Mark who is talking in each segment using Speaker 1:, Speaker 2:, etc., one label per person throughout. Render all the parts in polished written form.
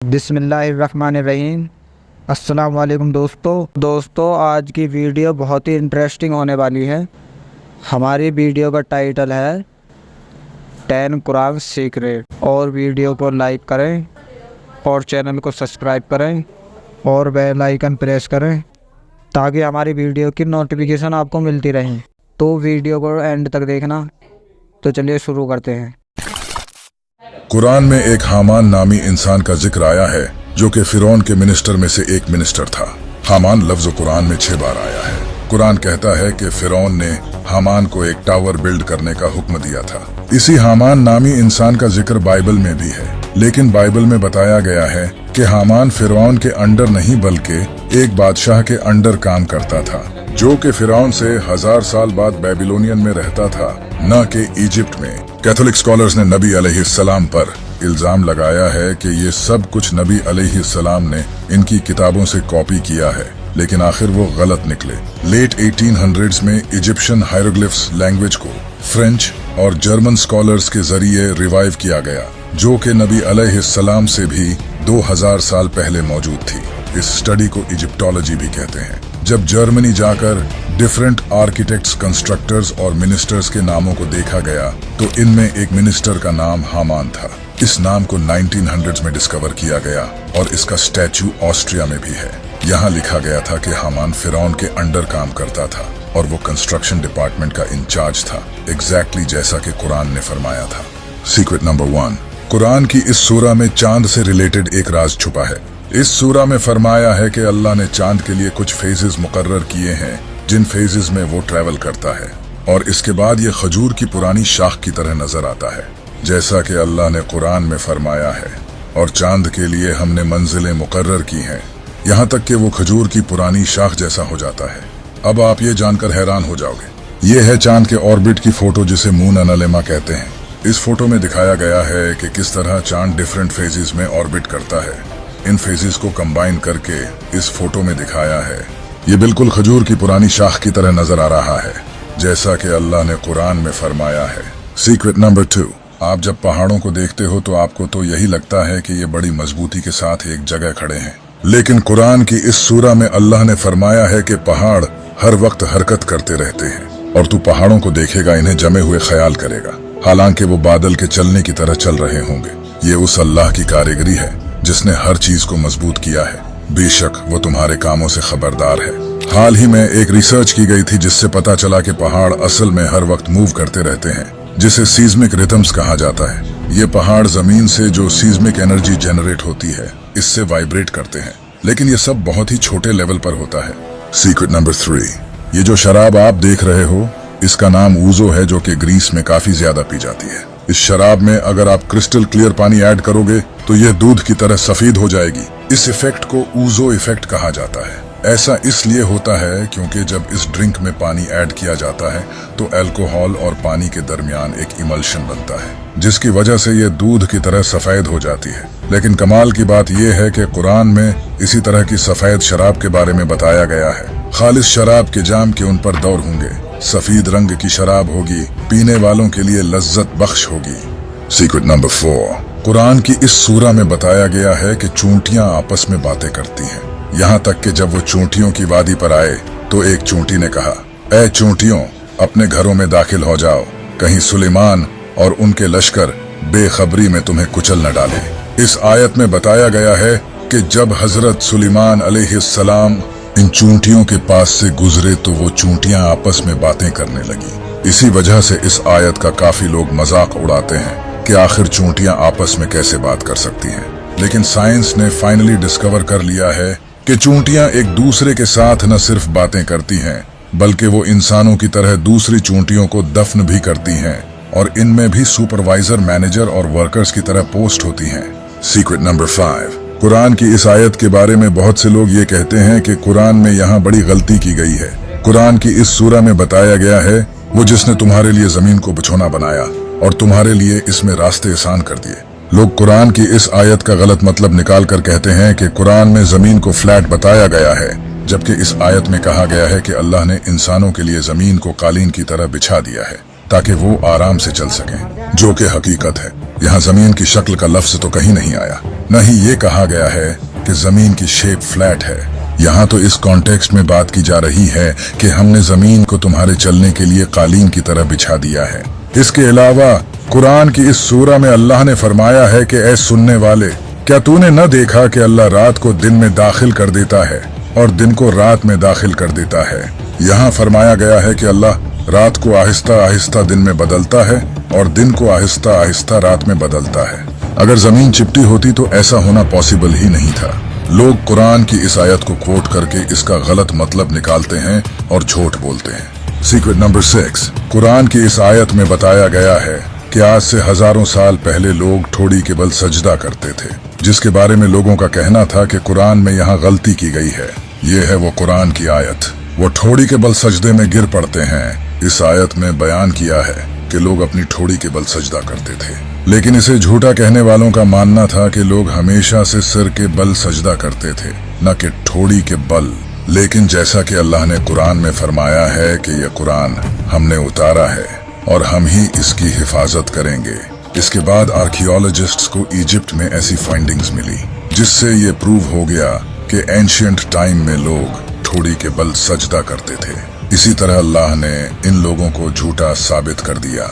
Speaker 1: बिस्मिल्लाहिर्रहमानिर्रहीम। अस्सलाम वालेकुम दोस्तों आज की वीडियो बहुत ही इंटरेस्टिंग होने वाली है। हमारी वीडियो का टाइटल है 10 कुरान सीक्रेट। और वीडियो को लाइक करें और चैनल को सब्सक्राइब करें और बेल आइकन प्रेस करें ताकि हमारी वीडियो की नोटिफिकेशन आपको मिलती रहे। तो वीडियो को एंड तक देखना। तो चलिए शुरू करते हैं।
Speaker 2: कुरान में एक हामान नामी इंसान का जिक्र आया है जो कि फिरौन के मिनिस्टर में से एक मिनिस्टर था। हामान लफ्ज कुरान में 6 बार आया है। कुरान कहता है कि फिरौन ने हामान को एक टावर बिल्ड करने का हुक्म दिया था। इसी हामान नामी इंसान का जिक्र बाइबल में भी है, लेकिन बाइबल में बताया गया है कि हामान फिरौन के अंडर नहीं बल्कि एक बादशाह के अंडर काम करता था जो कि फिरौन से 1000 साल बाद बेबीलोनियन में रहता था, न कि इजिप्ट में। कैथोलिक स्कॉलर्स ने नबी अलैहिस्सलाम पर इल्जाम लगाया है कि ये सब कुछ नबी अलैहिस्सलाम ने इनकी किताबों से कॉपी किया है, लेकिन आखिर वो गलत निकले। लेट 1800s में इजिप्शियन हायरोग्लिफ्स लैंग्वेज को फ्रेंच और जर्मन स्कॉलर्स के जरिए रिवाइव किया गया, जो कि नबी अलैहिस्सलाम से भी 2000 साल पहले मौजूद थी। इस स्टडी को इजिप्टोलॉजी भी कहते हैं। जब जर्मनी जाकर डिफरेंट आर्किटेक्ट्स, कंस्ट्रक्टर्स और मिनिस्टर्स के नामों को देखा गया तो इनमें एक मिनिस्टर का नाम हामान था। इस नाम को 1900s में डिस्कवर किया गया और इसका स्टैचू ऑस्ट्रिया में भी है। यहाँ लिखा गया था कि हामान फिरौन के अंडर काम करता था और वो कंस्ट्रक्शन डिपार्टमेंट का इंचार्ज था, एग्जैक्टली जैसा कि कुरान ने फरमाया था। सीक्रेट नंबर 1, कुरान की इस सूरा में चांद से रिलेटेड एक राज छुपा है। इस सूरा में फरमाया है कि अल्लाह ने चांद के लिए कुछ फेजेस मुकर्रर किए हैं जिन फेजेस में वो ट्रेवल करता है, और इसके बाद ये खजूर की पुरानी शाख की तरह नजर आता है, जैसा कि अल्लाह ने कुरान में फरमाया है। और चांद के लिए हमने मंजिलें मुकर्रर की हैं, यहाँ तक कि वो खजूर की पुरानी शाख जैसा हो जाता है। अब आप ये जानकर हैरान हो जाओगे। ये है चांद के ऑर्बिट की फोटो जिसे मून एनालिमा कहते हैं। इस फोटो में दिखाया गया है कि किस तरह चांद डिफरेंट फेजेस में ऑर्बिट करता है। इन फेजेस को कंबाइन करके इस फोटो में दिखाया है। ये बिल्कुल खजूर की पुरानी शाख की तरह नजर आ रहा है, जैसा कि अल्लाह ने कुरान में फरमाया है। सीक्रेट नंबर 2, आप जब पहाड़ों को देखते हो तो आपको तो यही लगता है कि ये बड़ी मजबूती के साथ एक जगह खड़े हैं, लेकिन कुरान की इस सूरा में अल्लाह ने फरमाया है कि पहाड़ हर वक्त हरकत करते रहते हैं और तू पहाड़ों को देखेगा, इन्हें जमे हुए ख्याल करेगा, हालांकि वो बादल के चलने की तरह चल रहे होंगे। ये उस अल्लाह की कारीगरी है जिसने हर चीज को मजबूत किया है। बेशक वो तुम्हारे कामों से खबरदार है। हाल ही में एक रिसर्च की गई थी जिससे पता चला कि पहाड़ असल में हर वक्त मूव करते रहते हैं, जिसे सीज्मिक रिदम्स कहा जाता है। ये पहाड़ जमीन से जो सीज्मिक एनर्जी जनरेट होती है इससे वाइब्रेट करते हैं, लेकिन ये सब बहुत ही छोटे लेवल पर होता है। सीक्रेट नंबर 3, ये जो शराब आप देख रहे हो इसका नाम ऊजो है, जो कि ग्रीस में काफी ज्यादा पी जाती है। इस शराब में अगर आप क्रिस्टल क्लियर पानी ऐड करोगे तो यह दूध की तरह सफेद हो जाएगी। इस इफेक्ट को ऊजो इफेक्ट कहा जाता है। ऐसा इसलिए होता है क्योंकि जब इस ड्रिंक में पानी ऐड किया जाता है तो अल्कोहल और पानी के दरमियान एक इमल्शन बनता है, जिसकी वजह से ये दूध की तरह सफेद हो जाती है। लेकिन कमाल की बात यह है कि कुरान में इसी तरह की सफेद शराब के बारे में बताया गया है। खालिस शराब के जाम के उन पर दौर होंगे, सफेद रंग की शराब होगी, पीने वालों के लिए लज्जत बख्श होगी। सीक्रेट नंबर 4, कुरान की इस सूरा में बताया गया है कि चूंटियां आपस में बातें करती हैं, यहाँ तक कि जब वो चूंटियों की वादी पर आए तो एक चूंटी ने कहा, ऐ चूंटियों, अपने घरों में दाखिल हो जाओ, कहीं सुलेमान और उनके लश्कर बेखबरी में तुम्हें कुचल न डाले। इस आयत में बताया गया है कि जब हजरत सुलेमान अलैहिस्सलाम इन चूंटियों के पास से गुजरे तो वो चूंटियां आपस में बातें करने लगी। इसी वजह से इस आयत का काफी लोग मजाक उड़ाते हैं कि आखिर चूंटियां आपस में कैसे बात कर सकती हैं। लेकिन साइंस ने फाइनली डिस्कवर कर लिया है कि चूंटियां एक दूसरे के साथ न सिर्फ बातें करती हैं बल्कि वो इंसानों की तरह दूसरी चूंटियों को दफन भी करती हैं, और इनमें भी सुपरवाइजर, मैनेजर और वर्कर्स की तरह पोस्ट होती हैं। सीक्रेट नंबर 5, कुरान की इस आयत के बारे में बहुत से लोग ये कहते हैं कि कुरान में यहाँ बड़ी गलती की गई है। कुरान की इस सूरा में बताया गया है वो जिसने तुम्हारे लिए जमीन को बिछोना बनाया और तुम्हारे लिए इसमें रास्ते आसान कर दिए। लोग कुरान की इस आयत का गलत मतलब निकाल कर कहते हैं कि कुरान में जमीन को फ्लैट बताया गया है, जबकि इस आयत में कहा गया है कि अल्लाह ने इंसानों के लिए जमीन को कालीन की तरह बिछा दिया है ताकि वो आराम से चल सकें, जो कि हकीकत है। यहाँ जमीन की शक्ल का लफ्ज तो कहीं नहीं आया। न ही ये कहा गया है कि जमीन की शेप फ्लैट है। यहाँ तो इस कॉन्टेक्स्ट में बात की जा रही है कि हमने जमीन को तुम्हारे चलने के लिए कालीन की तरह बिछा दिया है। इसके अलावा कुरान की इस सूरा में अल्लाह ने फरमाया है कि ऐ सुनने वाले, क्या तूने न देखा कि अल्लाह रात को दिन में दाखिल कर देता है और दिन को रात में दाखिल कर देता है। यहाँ फरमाया गया है कि अल्लाह रात को आहिस्ता आहिस्ता दिन में बदलता है और दिन को आहिस्ता आहिस्ता रात में बदलता है। अगर जमीन चिपटी होती तो ऐसा होना पॉसिबल ही नहीं था। लोग कुरान की इस आयत को कोट करके इसका गलत मतलब निकालते हैं और झूठ बोलते हैं। सीक्रेट नंबर 6, कुरान की इस आयत में बताया गया है कि आज से हजारों साल पहले लोग ठोड़ी के बल सजदा करते थे, जिसके बारे में लोगों का कहना था कि कुरान में यहाँ गलती की गई है। ये है वो कुरान की आयत। वो ठोड़ी के बल सजदे में गिर पड़ते हैं। इस आयत में बयान किया है कि लोग अपनी ठोड़ी के बल सजदा करते थे, लेकिन इसे झूठा कहने वालों का मानना था कि लोग हमेशा से सिर के बल सजदा करते थे, न कि ठोड़ी के बल। लेकिन जैसा कि अल्लाह ने कुरान में फरमाया है कि यह कुरान हमने उतारा है और हम ही इसकी हिफाजत करेंगे। इसके बाद आर्कियोलॉजिस्ट्स को इजिप्ट में ऐसी फाइंडिंग्स मिली जिससे ये प्रूव हो गया कि एंशिएंट टाइम में लोग ठोड़ी के बल सजदा करते थे। इसी तरह अल्लाह ने इन लोगों को झूठा साबित कर दिया।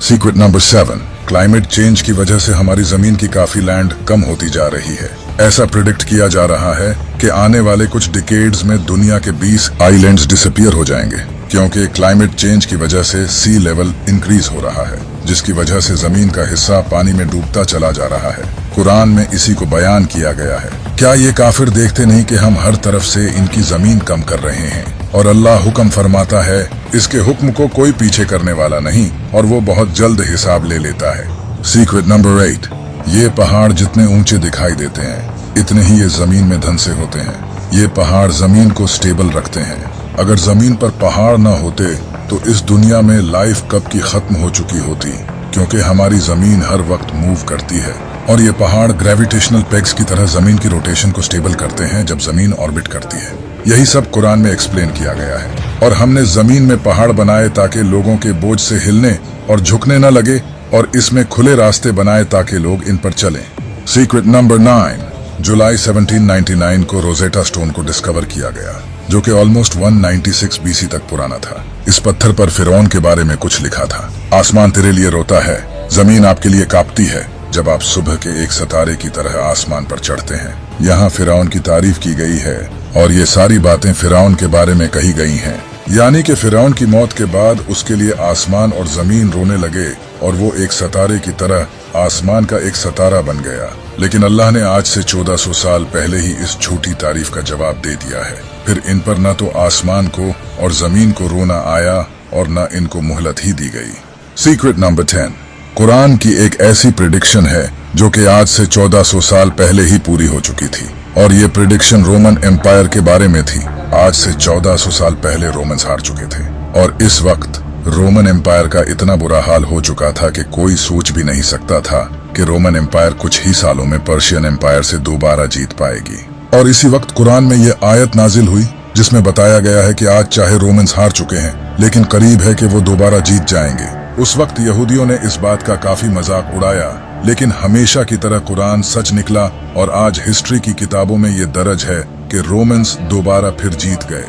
Speaker 2: सीक्रेट नंबर 7, क्लाइमेट चेंज की वजह से हमारी जमीन की काफी लैंड कम होती जा रही है। ऐसा प्रिडिक्ट किया जा रहा है कि आने वाले कुछ डिकेड्स में दुनिया के 20 आइलैंड्स डिसअपीयर हो जाएंगे, क्योंकि क्लाइमेट चेंज की वजह से सी लेवल इंक्रीज हो रहा है, जिसकी वजह से जमीन का हिस्सा पानी में डूबता चला जा रहा है। कुरान में इसी को बयान किया गया है। क्या ये काफिर देखते नहीं कि हम हर तरफ से इनकी जमीन कम कर रहे हैं और अल्लाह हुक्म फरमाता है, इसके हुक्म को कोई पीछे करने वाला नहीं और वो बहुत जल्द हिसाब ले लेता है। सीक्रेट नंबर 8, ये पहाड़ जितने ऊंचे दिखाई देते हैं इतने ही ये जमीन में धंसे होते हैं। ये पहाड़ जमीन को स्टेबल रखते हैं। अगर जमीन पर पहाड़ न होते तो इस दुनिया में लाइफ कब की खत्म हो चुकी होती, क्योंकि हमारी जमीन हर वक्त मूव करती है और ये पहाड़ ग्रेविटेशनल पेग्स की तरह जमीन की रोटेशन को स्टेबल करते हैं जब जमीन ऑर्बिट करती है। यही सब कुरान में एक्सप्लेन किया गया है। और हमने जमीन में पहाड़ बनाए ताकि लोगों के बोझ से हिलने और झुकने न लगे, और इसमें खुले रास्ते बनाए ताकि लोग इन पर चलें। सीक्रेट नंबर 9, जुलाई 1799 को रोजेटा स्टोन को डिस्कवर किया गया, जो कि ऑलमोस्ट 196 BC तक पुराना था। इस पत्थर पर फिरौन के बारे में कुछ लिखा था। आसमान तेरे लिए रोता है, जमीन आपके लिए कांपती है जब आप सुबह के एक सितारे की तरह आसमान पर चढ़ते हैं। यहाँ फिरौन की तारीफ की गई है और ये सारी बातें फिरौन के बारे में कही गई हैं, यानी कि फिरौन की मौत के बाद उसके लिए आसमान और जमीन रोने लगे और वो एक सितारे की तरह आसमान का एक सितारा बन गया। लेकिन अल्लाह ने आज से 1400 साल पहले ही इस झूठी तारीफ का जवाब दे दिया है। फिर इन पर न तो आसमान को और जमीन को रोना आया और न इनको मोहलत ही दी गई। सीक्रेट नंबर 10, कुरान की एक ऐसी प्रिडिक्शन है जो कि आज से 1400 साल पहले ही पूरी हो चुकी थी, और ये प्रिडिक्शन रोमन एम्पायर के बारे में थी। आज से 1400 साल पहले रोमन्स हार चुके थे और इस वक्त रोमन एम्पायर का इतना बुरा हाल हो चुका था कि कोई सोच भी नहीं सकता था कि रोमन एम्पायर कुछ ही सालों में पर्शियन एम्पायर से दोबारा जीत पाएगी। और इसी वक्त कुरान में ये आयत नाजिल हुई जिसमें बताया गया है कि आज चाहे रोमन्स हार चुके हैं, लेकिन करीब है कि वो दोबारा जीत जाएंगे। उस वक्त यहूदियों ने इस बात का काफी मजाक उड़ाया, लेकिन हमेशा की तरह कुरान सच निकला और आज हिस्ट्री की किताबों में ये दर्ज है कि रोमन्स दोबारा फिर जीत गए।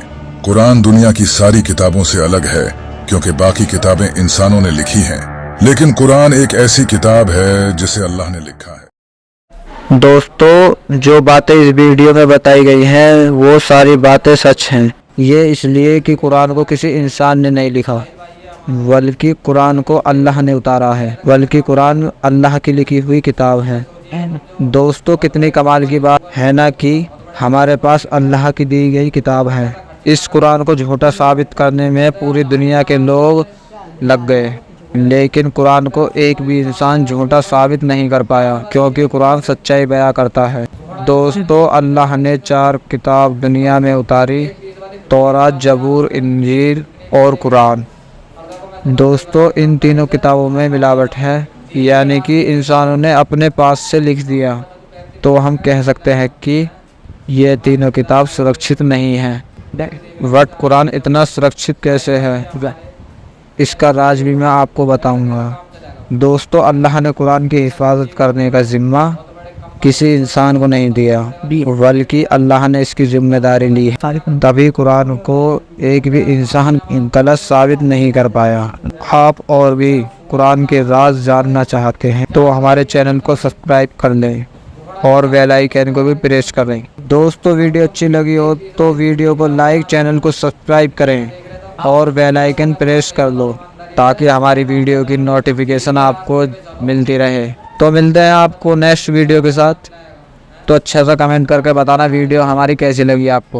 Speaker 2: कुरान दुनिया की सारी किताबों से अलग है क्योंकि बाकी किताबें इंसानों ने लिखी हैं, लेकिन कुरान एक ऐसी किताब है जिसे अल्लाह ने लिखा है।
Speaker 1: दोस्तों, जो बातें इस वीडियो में बताई गई हैं वो सारी बातें सच हैं। ये इसलिए कि कुरान को किसी इंसान ने नहीं लिखा, बल्कि कुरान को अल्लाह ने उतारा है, बल्कि कुरान अल्लाह की लिखी हुई किताब है। दोस्तों, कितनी कमाल की बात है ना कि हमारे पास अल्लाह की दी गई किताब है। इस कुरान को झूठा साबित करने में पूरी दुनिया के लोग लग गए, लेकिन कुरान को एक भी इंसान झूठा साबित नहीं कर पाया, क्योंकि कुरान सच्चाई बयां करता है। दोस्तों, अल्लाह ने 4 किताब दुनिया में उतारी, तौरात, जबूर, इंजील और कुरान। दोस्तों, इन तीनों किताबों में मिलावट है, यानी कि इंसानों ने अपने पास से लिख दिया, तो हम कह सकते हैं कि ये तीनों किताब सुरक्षित नहीं है। बट कुरान इतना सुरक्षित कैसे है, इसका राज भी मैं आपको बताऊंगा। दोस्तों, अल्लाह ने कुरान की हिफाजत करने का जिम्मा کسی انسان کو نہیں دیا، بلکہ اللہ نے اس کی ذمہ داری لی ہے، تبھی قرآن کو ایک بھی انسان غلط ثابت نہیں کر پایا۔ آپ اور بھی قرآن کے راز جاننا چاہتے ہیں تو ہمارے چینل کو سبسکرائب کر لیں اور بیل آئیکن کو بھی پریس کریں۔ دوستو ویڈیو اچھی لگی ہو تو ویڈیو کو لائک، چینل کو سبسکرائب کریں اور بیل آئیکن پریس کر لو تاکہ ہماری ویڈیو کی نوٹیفیکیشن آپ کو ملتی رہے۔ تو ملتے ہیں آپ کو نیکسٹ ویڈیو کے ساتھ، تو اچھا سا کمنٹ کر کے بتانا ویڈیو ہماری کیسی لگی آپ کو۔